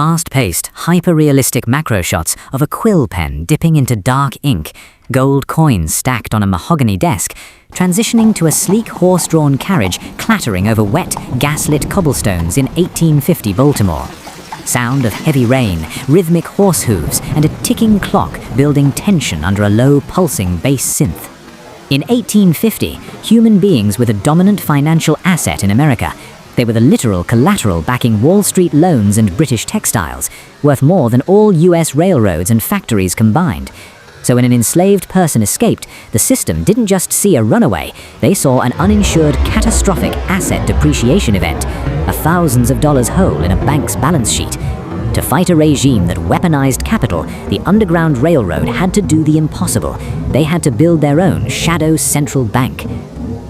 Fast-paced, hyper-realistic macro shots of a quill pen dipping into dark ink, gold coins stacked on a mahogany desk, transitioning to a sleek horse-drawn carriage clattering over wet, gas-lit cobblestones in 1850 Baltimore. Sound of heavy rain, rhythmic horse hooves, and a ticking clock building tension under a low, pulsing bass synth. In 1850, human beings were the dominant financial asset in America. They were the literal collateral backing Wall Street loans and British textiles, worth more than all US railroads and factories combined. So when an enslaved person escaped, the system didn't just see a runaway, they saw an uninsured catastrophic asset depreciation event, a thousands of dollars hole in a bank's balance sheet. To fight a regime that weaponized capital, the Underground Railroad had to do the impossible. They had to build their own shadow central bank.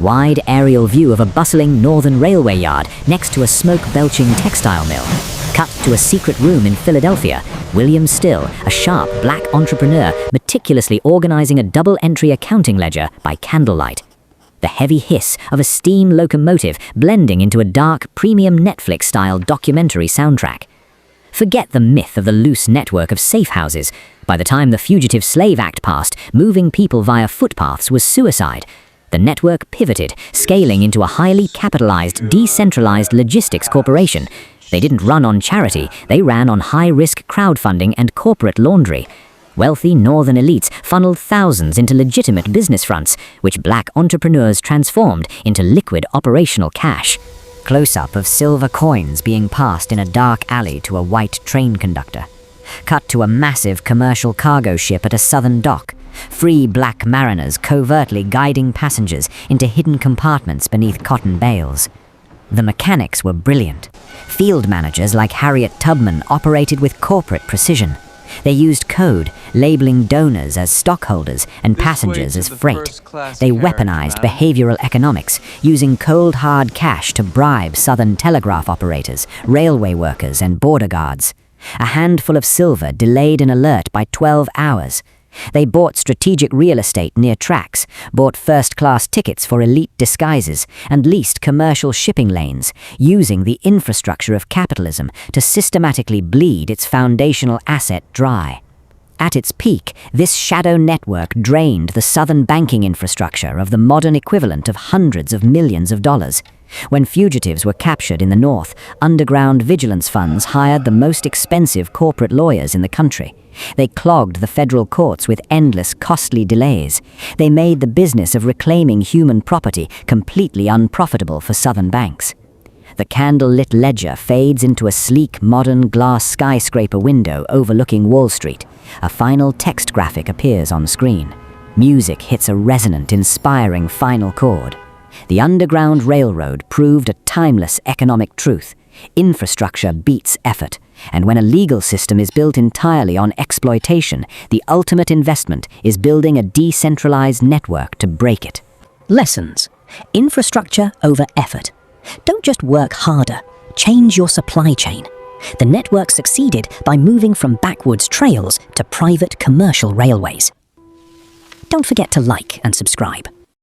Wide aerial view of a bustling northern railway yard next to a smoke-belching textile mill. Cut to a secret room in Philadelphia, William Still, a sharp black entrepreneur, meticulously organizing a double-entry accounting ledger by candlelight. The heavy hiss of a steam locomotive blending into a dark, premium Netflix-style documentary soundtrack. Forget the myth of the loose network of safe houses. By the time the Fugitive Slave Act passed, moving people via footpaths was suicide. The network pivoted, scaling into a highly capitalized, decentralized logistics corporation. They didn't run on charity, they ran on high-risk crowdfunding and corporate laundry. Wealthy northern elites funneled thousands into legitimate business fronts, which black entrepreneurs transformed into liquid operational cash. Close-up of silver coins being passed in a dark alley to a white train conductor. Cut to a massive commercial cargo ship at a southern dock. Free black mariners covertly guiding passengers into hidden compartments beneath cotton bales. The mechanics were brilliant. Field managers like Harriet Tubman operated with corporate precision. They used code, labeling donors as stockholders and passengers as freight. They weaponized behavioral economics, using cold hard cash to bribe Southern telegraph operators, railway workers, and border guards. A handful of silver delayed an alert by 12 hours. They bought strategic real estate near tracks, bought first-class tickets for elite disguises, and leased commercial shipping lanes, using the infrastructure of capitalism to systematically bleed its foundational asset dry. At its peak, this shadow network drained the southern banking infrastructure of the modern equivalent of hundreds of millions of dollars. When fugitives were captured in the north, underground vigilance funds hired the most expensive corporate lawyers in the country. They clogged the federal courts with endless, costly delays. They made the business of reclaiming human property completely unprofitable for southern banks. The candle-lit ledger fades into a sleek, modern glass skyscraper window overlooking Wall Street. A final text graphic appears on screen. Music hits a resonant, inspiring final chord. The Underground Railroad proved a timeless economic truth. Infrastructure beats effort, and when a legal system is built entirely on exploitation, the ultimate investment is building a decentralized network to break it. Lessons. Infrastructure over effort. Don't just work harder, change your supply chain. The network succeeded by moving from backwoods trails to private commercial railways. Don't forget to like and subscribe.